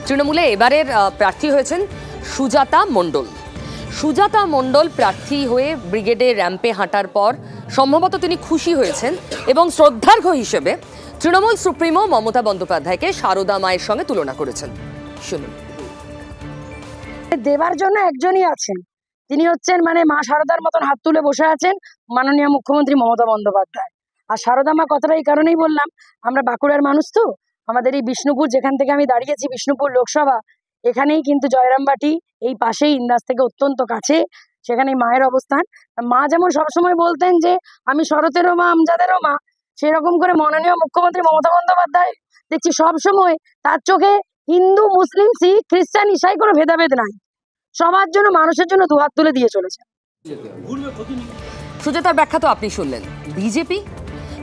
তৃণমূলে এবারের প্রার্থী হয়েছেন সুজাতা মণ্ডল। সুজাতা মণ্ডল প্রার্থী হয়ে ব্রিগেডে র্যাম্পে হাঁটার পর সম্ভবত তিনি খুশি হয়েছেন এবং শ্রদ্ধার্ঘ্য হিসেবে তৃণমূল সুপ্রিমো মমতা বন্দ্যোপাধ্যায়কে সারদা মায়ের সঙ্গে তুলনা করেছেন। শুনুন। দেবার জন্য একজনই আছেন, তিনি হচ্ছেন মা সারদার মতন হাত তুলে বসে আছেন মাননীয় মুখ্যমন্ত্রী মমতা বন্দ্যোপাধ্যায়। আর সারদা মা কথাটা এই কারণেই বললাম, আমরা বাঁকুড়ার মানুষ তো, আমাদের এই বিষ্ণুপুর যেখান থেকে আমি দাঁড়িয়েছি, বিষ্ণুপুর লোকসভা, এখানেই কিন্তু জয়রামবাটি এই পাশেই ইন্দাস থেকে অত্যন্ত কাছে, সেখানে মায়ের অবস্থান। মা যেমন সবসময় বলতেন যে আমি শরতেরও মা, আমজাদেরও মা, সেরকম করে মাননীয় মুখ্যমন্ত্রী মমতা বন্দ্যোপাধ্যায় দেখছি সবসময় তার চোখে হিন্দু, মুসলিম, শিখ, খ্রিস্টান, ইসাই কোনো ভেদাভেদ নাই, সবার জন্য, মানুষের জন্য দুহাত তুলে দিয়ে চলেছে। সুজাতার ব্যাখ্যা তো আপনি শুনলেন। বিজেপি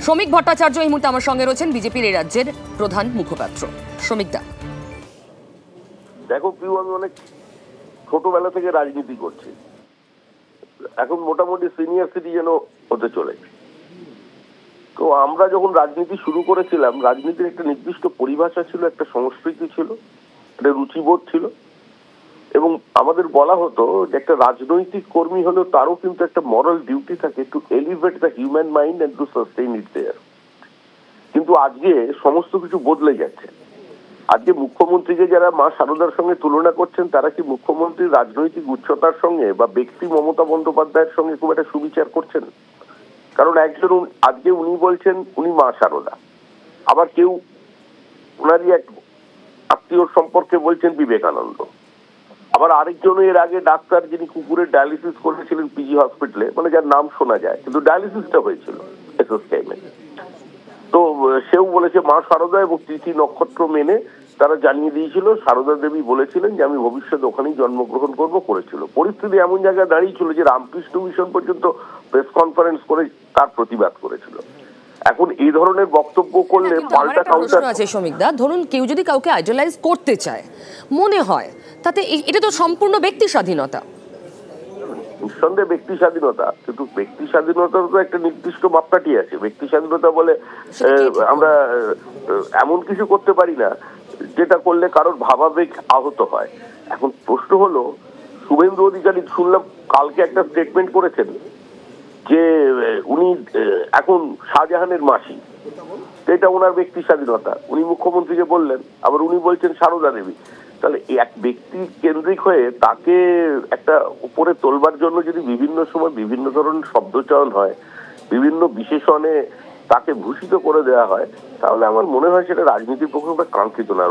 শ্রমিক ভট্টাচার্য এই মুহূর্তে আমার সঙ্গে রয়েছেন, বিজেপির এই রাজ্যের প্রধান মুখপাত্র। শ্রমিক দা, দেখো পিউ, আমি অনেক ছোটবেলা থেকে রাজনীতি করছি, এখন মোটামুটি সিনিয়র সিটিজেনও হতে চলেছে। তো আমরা যখন রাজনীতি শুরু করেছিলাম, রাজনীতির একটা নির্দিষ্ট পরিভাষা ছিল, একটা সংস্কৃতি ছিল, একটা রুচিবোধ ছিল, এবং আমাদের বলা হতো যে একটা রাজনৈতিক কর্মী হলেও তারও কিন্তু একটা মরাল ডিউটি থাকে to elevate the human mind and to sustain it there. কিন্তু আজকে সমস্ত কিছু বদলে যাচ্ছে। আজকে মুখ্যমন্ত্রীকে যারা মা সারদার সঙ্গে তুলনা করছেন, তারা কি মুখ্যমন্ত্রীর রাজনৈতিক উচ্চতার সঙ্গে বা ব্যক্তি মমতা বন্দ্যোপাধ্যায়ের সঙ্গে খুব একটা সুবিচার করছেন? কারণ একজন আজকে উনি বলছেন উনি মা সারদা, আবার কেউ ওনারই এক আত্মীয় সম্পর্কে বলছেন বিবেকানন্দ, আবার আরেকজন এর আগে ডাক্তার যিনি কুকুরের ডায়ালিসিস করেছিলেন পিজি হসপিটালে, যার নাম শোনা যায় কিন্তু ডায়ালিসিসটা হয়েছিল এসএসকেএমে, তো সেও বলেছে মা সারদা, এবং তিথি নক্ষত্র মেনে তারা জানিয়ে দিয়েছিল। সারদা দেবী বলেছিলেন যে আমি ভবিষ্যতে ওখানেই জন্মগ্রহণ করেছিল। পরিস্থিতি এমন জায়গায় দাঁড়িয়েছিল যে রামকৃষ্ণ মিশন পর্যন্ত প্রেস কনফারেন্স করে তার প্রতিবাদ করেছিল। এখন এই ধরনের বক্তব্য করলে পাল্টা কাউন্টার আছে। শ্রমিক দা, ধরুন কেউ যদি কাউকে আইডলাইজ করতে চায়, মনে হয় তাতে এটা তো সম্পূর্ণ ব্যক্তি স্বাধীনতা। নিঃসন্দেহে ব্যক্তি স্বাধীনতা, কিন্তু ব্যক্তি স্বাধীনতার তো একটা নির্দিষ্ট মাপকাঠি আছে। ব্যক্তি স্বাধীনতা বলে আমরা এমন কিছু করতে পারি না যেটা করলে কারোর ভাবাবেগ আহত হয়। এখন প্রশ্ন হলো, শুভেন্দু অধিকারী শুনলাম কালকে একটা স্টেটমেন্ট করেছেন যে উনি এখন শাহজাহানের মাসি, এটা ওনার ব্যক্তি স্বাধীনতা, উনি মুখ্যমন্ত্রীকে বললেন, আবার উনি বলছেন সারদা দেবী। তাহলে এক ব্যক্তি কেন্দ্রিক হয়ে তাকে একটা উপরে তোলবার জন্য যদি বিভিন্ন সময় বিভিন্ন ধরনের শব্দচয়ন হয়, বিভিন্ন বিশেষণে তাকে ভূষিত করে দেওয়া হয়, তাহলে আমার মনে হয় সেটা রাজনীতির পক্ষে একটা কাঙ্ক্ষিত না।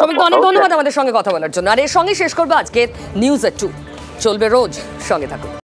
অনেক ধন্যবাদ আমাদের সঙ্গে কথা বলার জন্য। আর এর সঙ্গে শেষ করবো আজকে নিউজ এট 2, চলবে রোজ, সঙ্গে থাকুন।